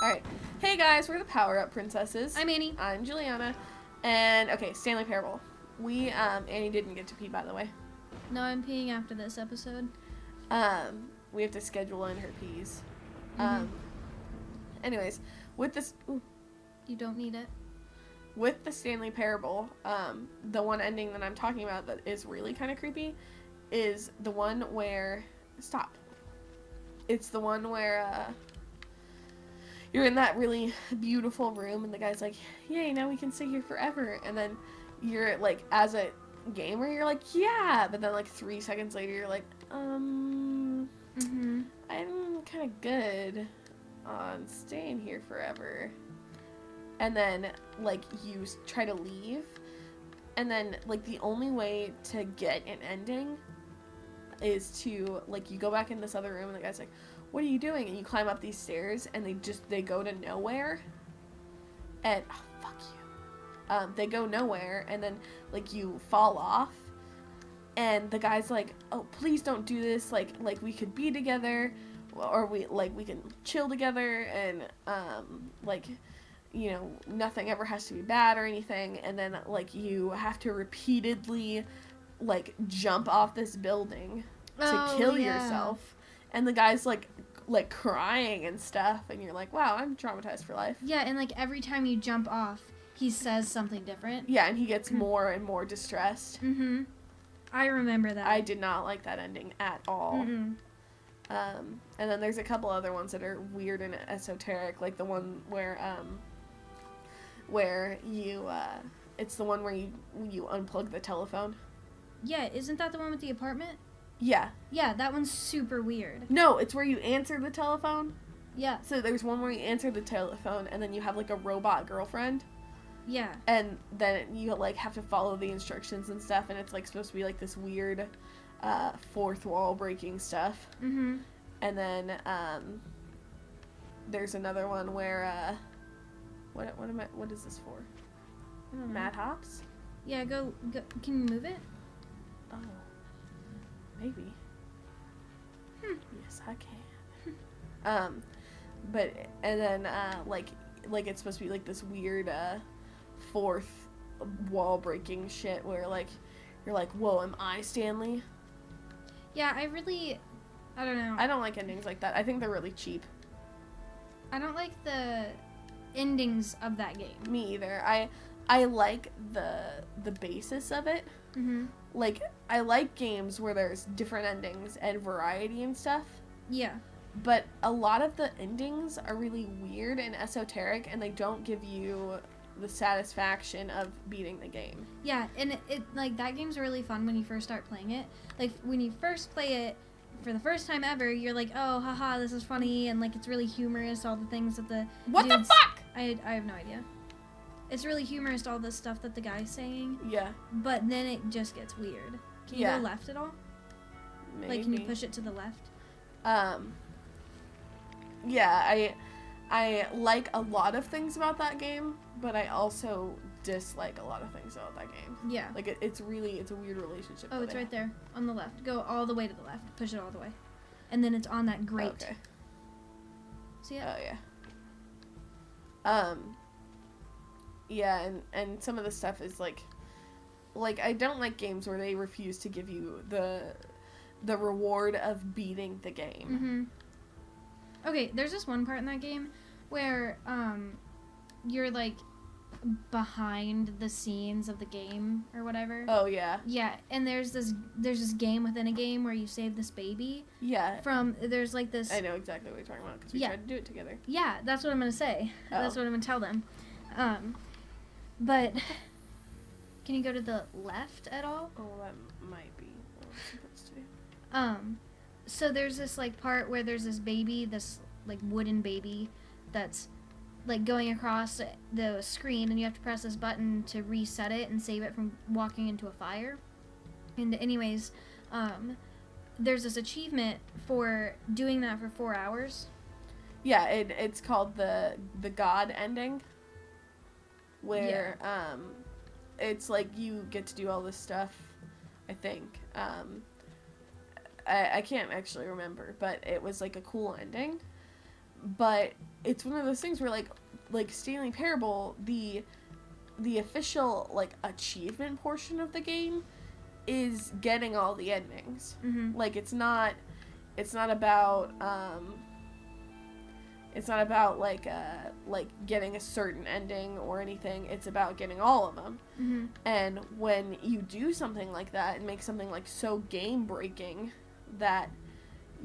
Alright. Hey guys, we're the Power Up Princesses. I'm Annie. I'm Juliana. And, okay, Stanley Parable. Annie didn't get to pee, by the way. No, I'm peeing after this episode. We have to schedule in her pees. Mhm. Anyways, with this... Ooh, You don't need it. with the Stanley Parable, the one ending that I'm talking about that is really kind of creepy is the one where... Stop. It's the one where, you're in that really beautiful room and the guy's like, yay, now we can stay here forever. And then you're like, as a gamer, you're like, yeah. But then like 3 seconds later, you're like, I'm kind of good on staying here forever. And then like you try to leave. And then like the only way to get an ending is to like you go back in this other room and the guy's like, what are you doing? And you climb up these stairs and they go to nowhere. And oh, fuck you. They go nowhere and then like you fall off and the guy's like, oh, please don't do this, like we could be together or we can chill together and like, you know, nothing ever has to be bad or anything. And then like you have to repeatedly like jump off this building to kill yourself, and the guy's like crying and stuff, and you're like, wow, I'm traumatized for life. Yeah, and like every time you jump off, he says something different. Yeah, and he gets more and more distressed. I remember that. I did not like that ending at all. And then there's a couple other ones that are weird and esoteric, like the one where you it's the one where you unplug the telephone. Yeah, isn't that the one with the apartment? Yeah. Yeah, that one's super weird. No, it's where you answer the telephone. Yeah. So there's one where you answer the telephone and then you have like a robot girlfriend. Yeah. And then you like have to follow the instructions and stuff, and it's like supposed to be like this weird fourth wall breaking stuff. And then there's another one where what is this for? I don't know. Mad Hops? Yeah, go. Can you move it? Oh. Maybe. Yes, I can. But and then like it's supposed to be like this weird fourth wall breaking shit where like you're like, whoa, am I Stanley? Yeah, I don't know. I don't like endings like that. I think they're really cheap. I don't like the endings of that game. Me either. I like the basis of it. Like, I like games where there's different endings and variety and stuff. Yeah. But a lot of the endings are really weird and esoteric, and they don't give you the satisfaction of beating the game. Yeah, and it like that game's really fun when you first start playing it. Like when you first play it for the first time ever, you're like, oh, haha, this is funny, and like it's really humorous, all the things that the What dudes, the fuck? I have no idea. It's really humorous, all the stuff that the guy's saying. Yeah. But then it just gets weird. Can you go left at all? Maybe. Like, can you push it to the left? Yeah, I like a lot of things about that game, but I also dislike a lot of things about that game. Yeah. Like, it's a weird relationship. Oh, it's right there on the left. Go all the way to the left. Push it all the way. And then it's on that grate. Okay. See it? Oh, yeah. Yeah, and some of the stuff is like I don't like games where they refuse to give you the reward of beating the game. Okay, there's this one part in that game where you're like behind the scenes of the game or whatever. Oh yeah. Yeah, and there's this game within a game where you save this baby. Yeah. There's like this. I know exactly what you're talking about because we tried to do it together. Yeah, that's what I'm gonna say. Oh. That's what I'm gonna tell them. But can you go to the left at all? Oh, that might be what I'm supposed to do. So there's this like part where there's this baby, this like wooden baby that's like going across the screen, and you have to press this button to reset it and save it from walking into a fire. And anyways, there's this achievement for doing that for 4 hours. Yeah, it's called the God ending, where it's like you get to do all this stuff, I think. I can't actually remember, but it was like a cool ending. But it's one of those things where, like Stanley Parable, the official, like, achievement portion of the game is getting all the endings. Mm-hmm. Like, it's not about, like getting a certain ending or anything. It's about getting all of them. Mm-hmm. And when you do something like that and make something, like, so game-breaking that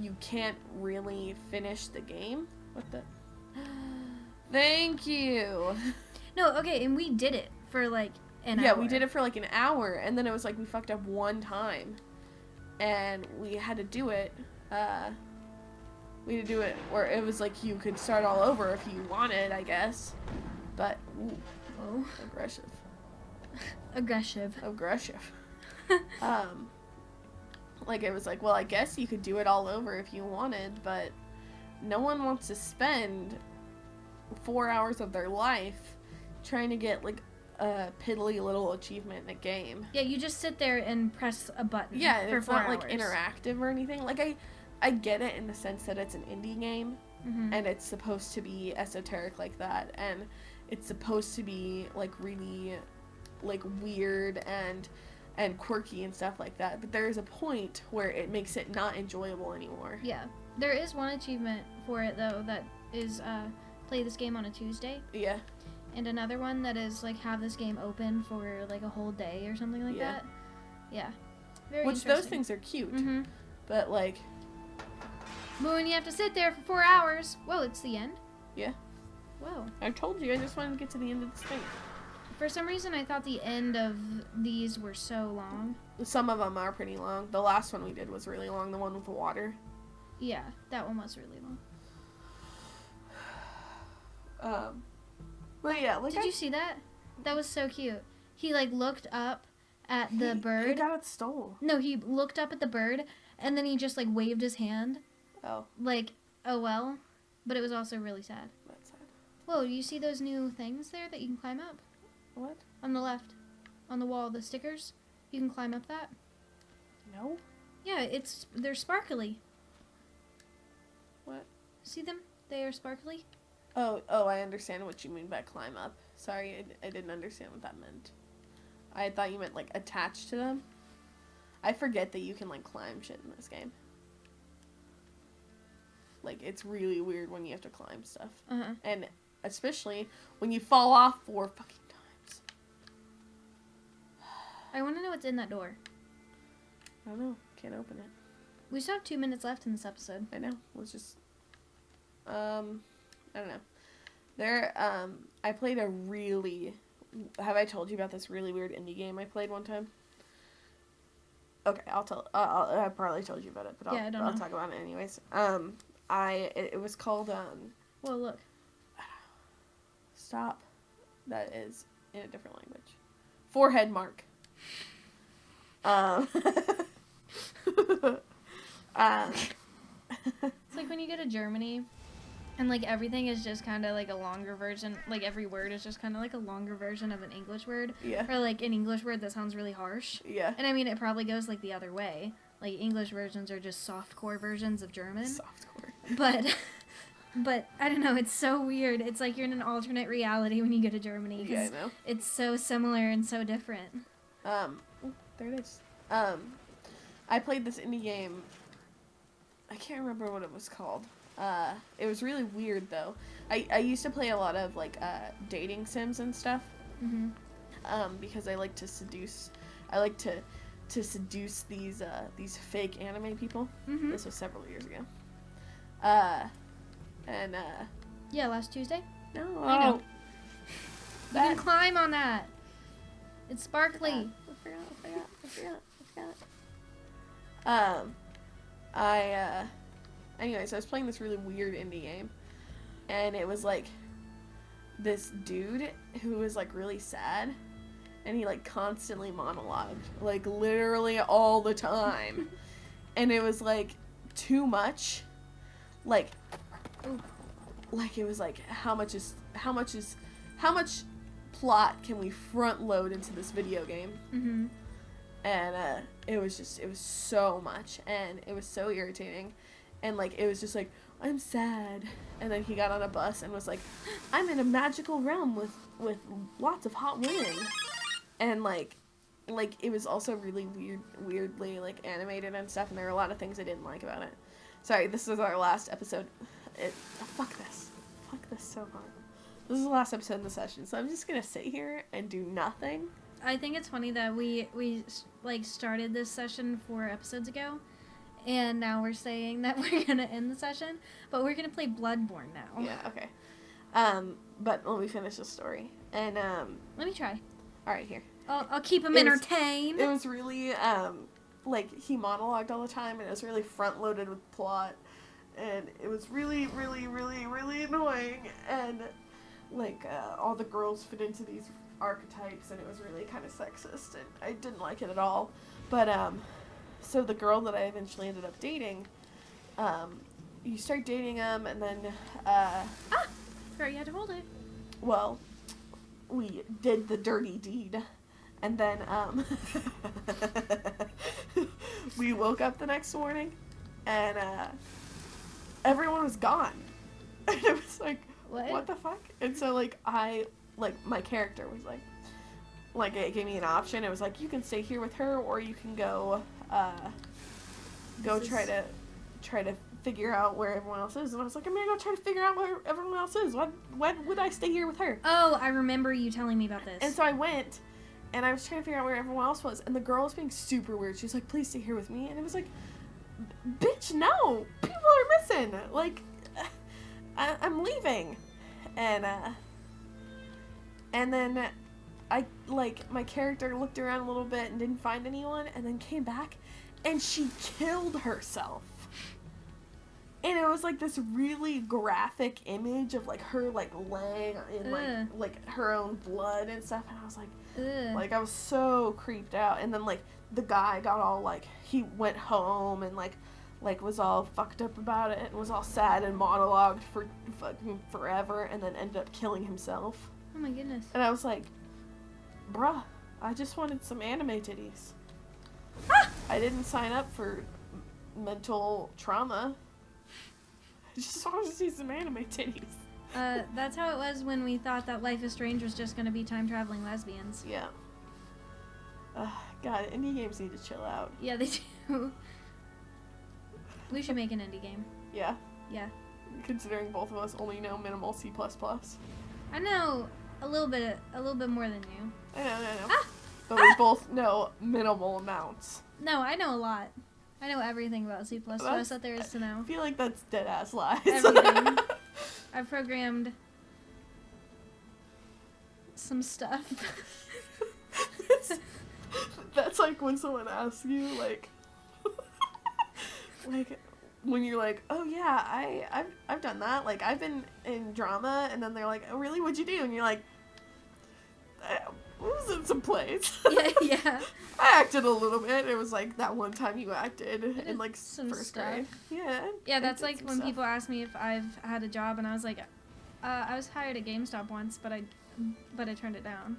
you can't really finish the game. What the? Thank you. No, okay, and we did it for like an hour. Yeah, we did it for like an hour, and then it was like we fucked up one time, and we had to do it. We had to do it where it was like you could start all over if you wanted, I guess. But oh, aggressive. Like, it was like, well, I guess you could do it all over if you wanted, but no one wants to spend 4 hours of their life trying to get, like, a piddly little achievement in a game. Yeah, you just sit there and press a button. Yeah, and for it's 4 not, hours. like, interactive or anything. Like, I get it in the sense that it's an indie game, Mm-hmm. and it's supposed to be esoteric like that, and it's supposed to be, like, really, like, weird and quirky and stuff like that, but there is a point where it makes it not enjoyable anymore. Yeah. There is one achievement for it, though, that is play this game on a Tuesday. Yeah. And another one that is, like, have this game open for, like, a whole day or something like that. Yeah. Very Which interesting. those things are cute, Mm-hmm. but, like... But when you have to sit there for 4 hours... Whoa, it's the end? Yeah. Whoa. I told you, I just wanted to get to the end of this thing. For some reason, I thought the end of these were so long. Some of them are pretty long. The last one we did was really long, the one with the water. Yeah, that one was really long. But yeah, like, Did you see that? That was so cute. He, like, looked up at the bird. He got it stole. No, he looked up at the bird, and then he just, like, waved his hand. Oh. Like, oh well. But it was also really sad. That's sad. Whoa, do you see those new things there that you can climb up? What? On the left. On the wall, the stickers. You can climb up that. No? Yeah, they're sparkly. What? See them? They are sparkly. Oh, I understand what you mean by climb up. Sorry, I didn't understand what that meant. I thought you meant, like, attached to them. I forget that you can, like, climb shit in this game. Like, it's really weird when you have to climb stuff. Uh-huh. And especially when you fall off 4 fucking times. I want to know what's in that door. I don't know. Can't open it. We still have 2 minutes left in this episode. I know. Let's just... I don't know. I played a really... Have I told you about this really weird indie game I played one time? Okay, I'll tell... I probably told you about it, but I don't I'll know. talk about it anyways. It was called, Whoa, look. Stop. That is in a different language. Forehead mark. It's like when you go to Germany and, like, everything is just kind of like a longer version. Like, every word is just kind of like a longer version of an English word. Yeah. Or, like, an English word that sounds really harsh. Yeah. And, I mean, it probably goes, like, the other way. Like, English versions are just softcore versions of German. Softcore. But, I don't know, it's so weird. It's like you're in an alternate reality when you go to Germany. Yeah, I know. It's so similar and so different. There it is. I played this indie game. I can't remember what it was called. It was really weird, though. I used to play a lot of, like, dating sims and stuff. Mm-hmm. Because I like to seduce. I like to seduce these fake anime people. Mm-hmm. This was several years ago. Yeah, last Tuesday. No. I know. You That, can climb on that. It's sparkly. I forgot. Anyways, I was playing this really weird indie game, and it was like this dude who was like really sad, and he like constantly monologued, like literally all the time, and it was like too much, like it was like how much plot can we front load into this video game? Mm-hmm. And it was so much, and it was so irritating, and like it was just like, I'm sad. And then he got on a bus and was like, I'm in a magical realm with lots of hot women. And like it was also really weirdly like animated and stuff, and there were a lot of things I didn't like about it. Sorry, this is our last episode. Fuck this so hard. This is the last episode of the session, so I'm just gonna sit here and do nothing. I think it's funny that we like started this session 4 episodes ago, and now we're saying that we're gonna end the session, but we're gonna play Bloodborne now. Yeah, okay. But let me finish the story. And let me try. All right, here. I'll keep him entertained. It was really like he monologued all the time, and it was really front loaded with plot, and it was really annoying, and like all the girls fit into these archetypes, and it was really kind of sexist, and I didn't like it at all. But so the girl that I eventually ended up dating, you start dating him, and then Sorry, you had to hold it. well, we did the dirty deed. And then, we woke up the next morning, and, everyone was gone. And it was like, what the fuck? And so, like, my character was like, it gave me an option. It was like, you can stay here with her, or you can go try to figure out where everyone else is. And I was like, I'm gonna go try to figure out where everyone else is. Why would I stay here with her? Oh, I remember you telling me about this. And so I went, and I was trying to figure out where everyone else was, and the girl was being super weird. She was like, please stay here with me. And it was like, bitch, no! People are missing! Like, I'm leaving. And then my character looked around a little bit and didn't find anyone, and then came back, and she killed herself. And it was like this really graphic image of like her like laying in like her own blood and stuff, and I was like, like I was so creeped out. And then like the guy got all like, he went home and like was all fucked up about it and was all sad and monologued for fucking forever, and then ended up killing himself. Oh my goodness. And I was like, bruh, I just wanted some anime titties. I didn't sign up for mental trauma. I just wanted to see some anime titties. That's how it was when we thought that Life is Strange was just gonna be time-traveling lesbians. Yeah. God, indie games need to chill out. Yeah, they do. We should make an indie game. Yeah? Yeah. Considering both of us only know minimal C++. I know a little bit more than you. I know. But we both know minimal amounts. No, I know a lot. I know everything about C++ that there is to know. I feel like that's dead-ass lies. Everything. I've programmed some stuff. That's like when someone asks you, like, like, when you're like, oh yeah, I've done that. Like, I've been in drama, and then they're like, oh really, what'd you do? And you're like, I was in some plays. Yeah. I acted a little bit. It was like that one time you acted in like some first stuff. grade. Yeah. Yeah, that's like when people ask me if I've had a job, and I was like, I was hired at GameStop once, but I turned it down.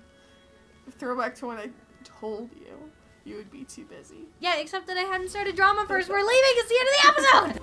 Throwback to when I told you would be too busy. Yeah, except that I hadn't started drama first. We're leaving. It's the end of the episode.